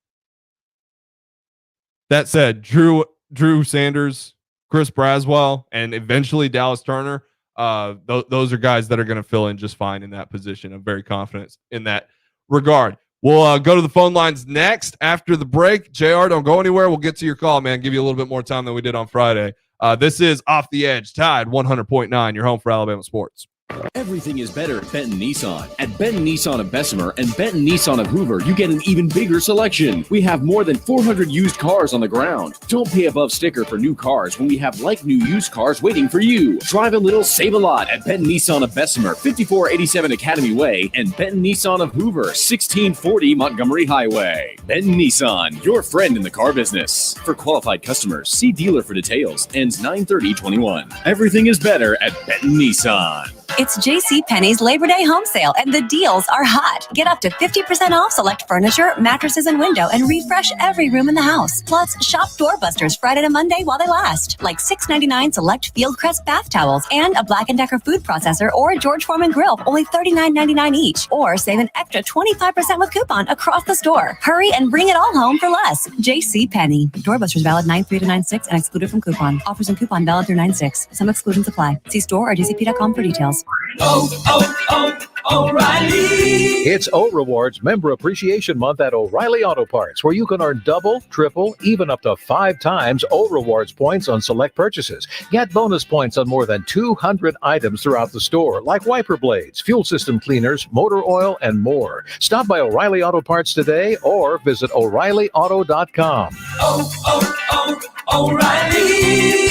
Speaker 7: That said, Drew Sanders, Chris Braswell, and eventually Dallas Turner, those are guys that are going to fill in just fine in that position. I'm very confident in that regard. We'll go to the phone lines next after the break. JR, don't go anywhere. We'll get to your call, man. Give you a little bit more time than we did on Friday. This is Off the Edge, Tide 100.9, your home for Alabama sports.
Speaker 15: Everything is better at Benton Nissan. At Benton Nissan of Bessemer and Benton Nissan of Hoover, you get an even bigger selection. We have more than 400 used cars on the ground. Don't pay above sticker for new cars when we have like-new used cars waiting for you. Drive a little, save a lot at Benton Nissan of Bessemer, 5487 Academy Way, and Benton Nissan of Hoover, 1640 Montgomery Highway. Benton Nissan, your friend in the car business. For qualified customers, see dealer for details. Ends 9/30/21. Everything is better at Benton Nissan.
Speaker 13: It's JCPenney's Labor Day home sale, and the deals are hot. Get up to 50% off select furniture, mattresses, and window, and refresh every room in the house. Plus, shop doorbusters Friday to Monday while they last, like $6.99 select Fieldcrest bath towels and a Black & Decker food processor or a George Foreman grill for only $39.99 each. Or save an extra 25% with coupon across the store. Hurry and bring it all home for less. JCPenney. Doorbusters valid 9/3 to 9/6 and excluded from coupon. Offers and coupon valid through 9/6. Some exclusions apply. See store or jcp.com for details.
Speaker 19: O'Reilly. It's O Rewards Member Appreciation Month at O'Reilly Auto Parts, where you can earn double, triple, even up to 5 times O Rewards points on select purchases. Get bonus points on more than 200 items throughout the store, like wiper blades, fuel system cleaners, motor oil, and more. Stop by O'Reilly Auto Parts today or visit O'ReillyAuto.com.
Speaker 3: O'Reilly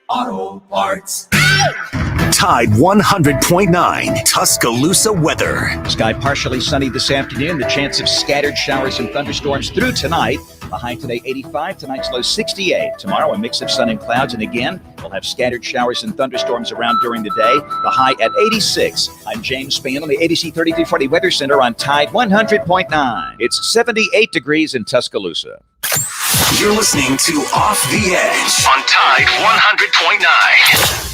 Speaker 3: Auto Parts. Tide 100.9 Tuscaloosa weather.
Speaker 14: Sky partially sunny this afternoon. The chance of scattered showers and thunderstorms through tonight. The high today 85, tonight's low 68. Tomorrow a mix of sun and clouds, and again we'll have scattered showers and thunderstorms around during the day. The high at 86. I'm James Spann on the ABC 3340 Weather Center on Tide 100.9. It's 78 degrees in Tuscaloosa.
Speaker 3: You're listening to Off the Edge on Tide 100.9.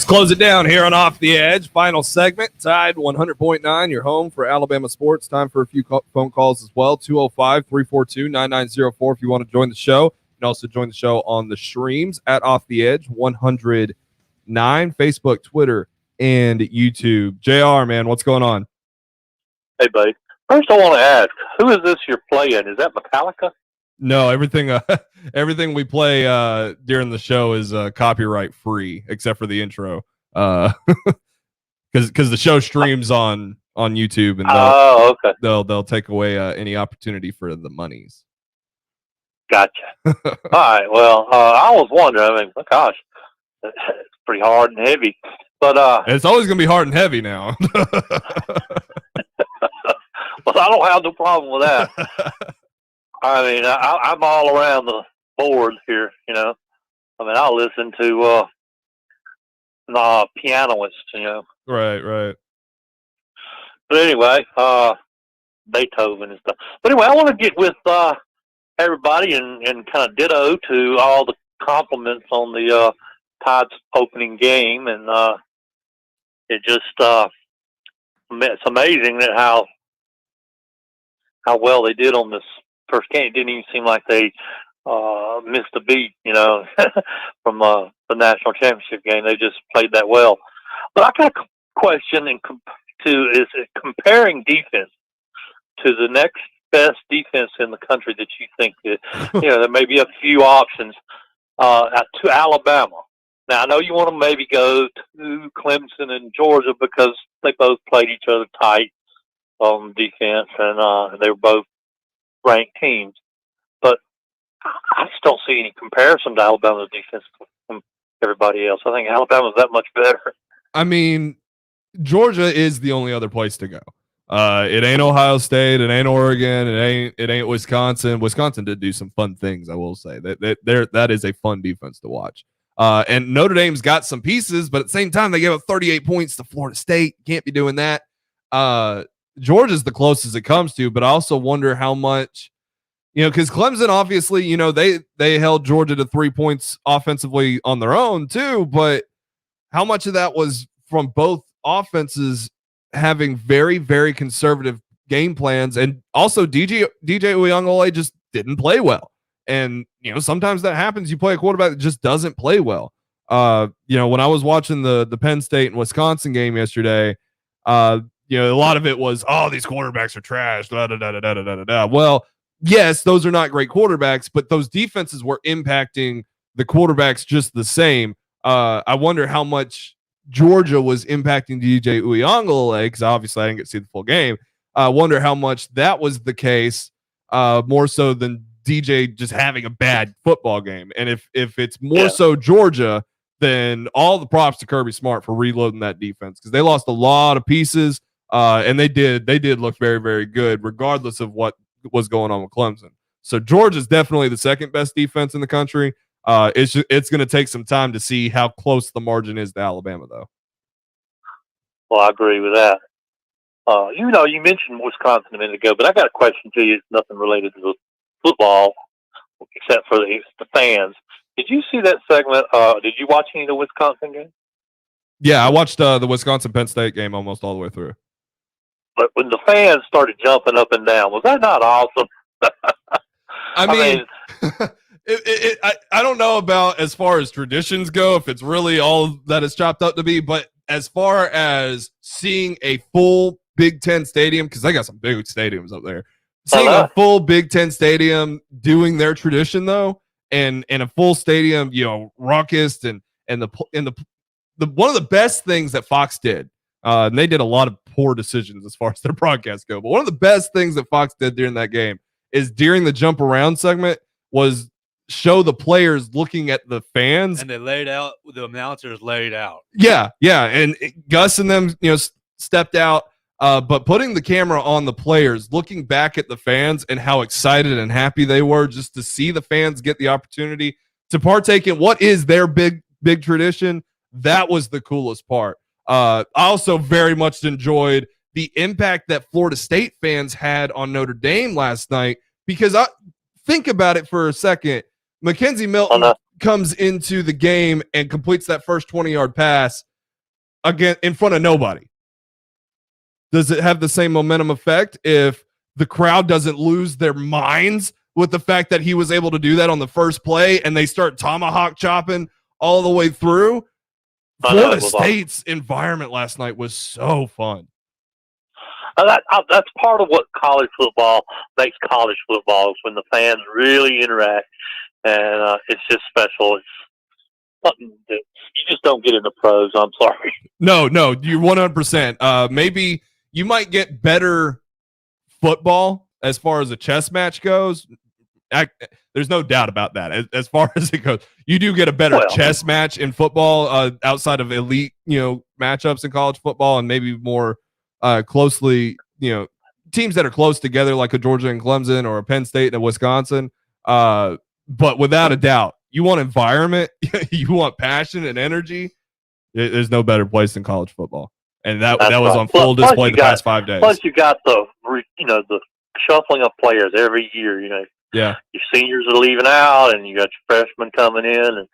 Speaker 7: Close it down here on Off the Edge. Final segment, Tide 100.9, your home for Alabama sports. Time for a few phone calls as well. 205-342-9904 if you want to join the show. You can also join the show on the streams at Off the Edge 109, Facebook, Twitter, and YouTube. JR, man, what's going on?
Speaker 20: Hey, buddy. First, I want to ask, who is this you're playing? Is that Metallica?
Speaker 7: No, everything we play during the show is copyright free, except for the intro, because the show streams on YouTube, and they'll take away any opportunity for the monies.
Speaker 20: Gotcha. All right. Well, I was wondering. I mean, gosh, it's pretty hard and heavy, but
Speaker 7: it's always gonna be hard and heavy now.
Speaker 20: Well, I don't have no problem with that. I mean, I'm all around the board here, you know. I mean, I'll listen to pianists, you know.
Speaker 7: Right.
Speaker 20: But anyway, Beethoven and stuff. But anyway, I want to get with everybody and kind of ditto to all the compliments on the Tide's opening game. And it just it's amazing that how well they did on this first game. It didn't even seem like they missed a beat, you know, from the national championship game. They just played that well. But I got a question is comparing defense to the next best defense in the country that you think that, you know, there may be a few options to Alabama. Now, I know you want to maybe go to Clemson and Georgia because they both played each other tight on defense, and they were both ranked teams. But I just don't see any comparison to Alabama's defense from everybody else. I think Alabama's that much better.
Speaker 7: I mean, Georgia is the only other place to go. It ain't Ohio State. It ain't Oregon. It ain't Wisconsin. Wisconsin did do some fun things, I will say. That is a fun defense to watch. And Notre Dame's got some pieces, but at the same time, they gave up 38 points to Florida State. Can't be doing that. Georgia's the closest it comes to, but I also wonder how much, you know, because Clemson, obviously, you know, they held Georgia to 3 points offensively on their own too, but how much of that was from both offenses having very, very conservative game plans, and also DJ Uyunglele just didn't play well. And, sometimes that happens. You play a quarterback that just doesn't play well. When I was watching the Penn State and Wisconsin game yesterday, a lot of it was, these quarterbacks are trash. Da, da, da, da, da, da, da, da. Well, yes, those are not great quarterbacks, but those defenses were impacting the quarterbacks just the same. I wonder how much Georgia was impacting DJ Uyunglele, because obviously I didn't get to see the full game. I wonder how much that was the case, more so than DJ just having a bad football game. And if it's more so Georgia, then all the props to Kirby Smart for reloading that defense, because they lost a lot of pieces, and they did look very, very good, regardless of what was going on with Clemson. So Georgia's definitely the second best defense in the country. It's going to take some time to see how close the margin is to Alabama, though.
Speaker 20: Well, I agree with that. You mentioned Wisconsin a minute ago, but I got a question to you. It's nothing related to the football, except for the fans. Did you see that segment? Did you watch any of the Wisconsin game?
Speaker 7: Yeah, I watched the Wisconsin-Penn State game almost all the way through.
Speaker 20: But when the fans started jumping up and down, was that not awesome?
Speaker 7: I mean I don't know about as far as traditions go, if it's really all that it's chopped up to be, but as far as seeing a full Big Ten stadium, because they got some big stadiums up there, seeing a full Big Ten stadium doing their tradition though, and a full stadium, raucous and the one of the best things that Fox did, and they did a lot of poor decisions as far as their broadcast go, but one of the best things that Fox did during that game is during the jump around segment was show the players looking at the fans,
Speaker 2: and they laid out, the announcers laid out.
Speaker 7: Yeah, and Gus and them, stepped out, but putting the camera on the players, looking back at the fans and how excited and happy they were just to see the fans get the opportunity to partake in what is their big tradition. That was the coolest part. I also very much enjoyed the impact that Florida State fans had on Notre Dame last night, because think about it for a second. Mackenzie Milton comes into the game and completes that first 20-yard pass again in front of nobody. Does it have the same momentum effect if the crowd doesn't lose their minds with the fact that he was able to do that on the first play and they start tomahawk chopping all the way through? Florida State's environment last night was so fun.
Speaker 20: That's part of what college football makes college football, is when the fans really interact, and it's just special. It's something that you just don't get in the pros. I'm sorry.
Speaker 7: No, you're 100%. Maybe you might get better football as far as a chess match goes. There's no doubt about that. As far as it goes, you do get a better chess match in football outside of elite, matchups in college football, and maybe more closely, teams that are close together like a Georgia and Clemson or a Penn State and a Wisconsin. But without a doubt, you want environment, you want passion and energy. There's no better place than college football, and that was on full display the past 5 days.
Speaker 20: Plus, you got the shuffling of players every year.
Speaker 7: Yeah,
Speaker 20: your seniors are leaving out, and you got your freshmen coming in, and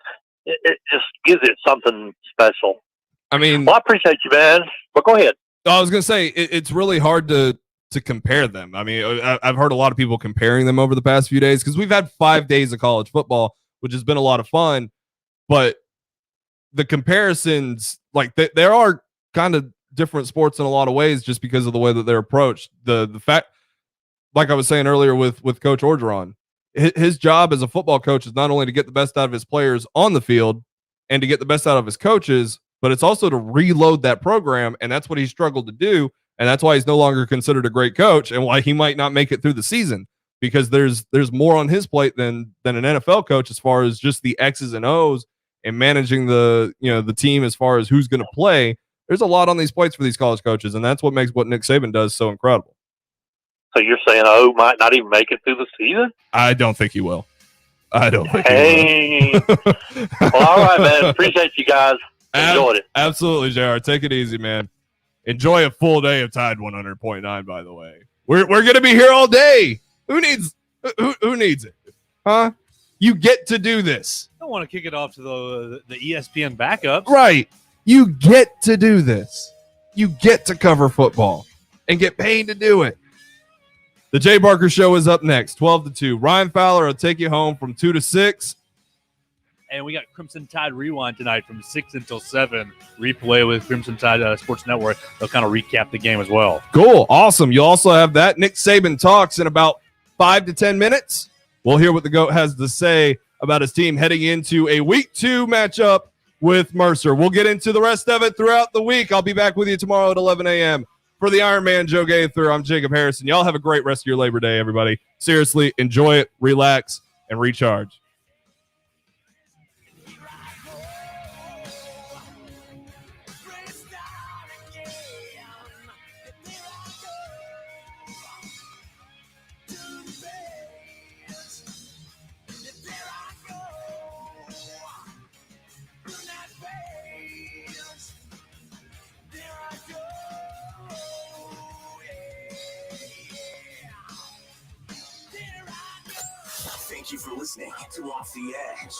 Speaker 20: it just gives it something special.
Speaker 7: I mean,
Speaker 20: I appreciate you, man. But go ahead.
Speaker 7: I was gonna say it's really hard to compare them. I mean, I've heard a lot of people comparing them over the past few days because we've had 5 days of college football, which has been a lot of fun. But the comparisons, like there are kind of different sports in a lot of ways, just because of the way that they're approached. The fact, like I was saying earlier with Coach Orgeron, his job as a football coach is not only to get the best out of his players on the field and to get the best out of his coaches, but it's also to reload that program, and that's what he struggled to do, and that's why he's no longer considered a great coach, and why he might not make it through the season, because there's more on his plate than an NFL coach as far as just the X's and O's and managing the team as far as who's going to play. There's a lot on these plates for these college coaches, and that's what makes what Nick Saban does so incredible.
Speaker 20: So you're saying O might not even make it through the season?
Speaker 7: I don't think he will. I don't think he will.
Speaker 20: Well, all right, man. Appreciate you guys. Enjoyed it.
Speaker 7: Absolutely, JR. Take it easy, man. Enjoy a full day of Tide 100.9, by the way. We're going to be here all day. Who needs it? Huh? You get to do this.
Speaker 2: I don't want to kick it off to the ESPN backups.
Speaker 7: Right. You get to do this. You get to cover football and get paid to do it. The Jay Barker Show is up next, 12 to 2. Ryan Fowler will take you home from 2 to 6.
Speaker 21: And we got Crimson Tide Rewind tonight from 6 until 7. Replay with Crimson Tide Sports Network. They'll kind of recap the game as well.
Speaker 7: Cool. Awesome. You'll also have that. Nick Saban talks in about 5 to 10 minutes. We'll hear what the GOAT has to say about his team heading into a Week 2 matchup with Mercer. We'll get into the rest of it throughout the week. I'll be back with you tomorrow at 11 a.m. For the Iron Man, Joe Gaither, I'm Jacob Harrison. Y'all have a great rest of your Labor Day, everybody. Seriously, enjoy it, relax, and recharge.
Speaker 3: Thank you for listening to Off the Edge.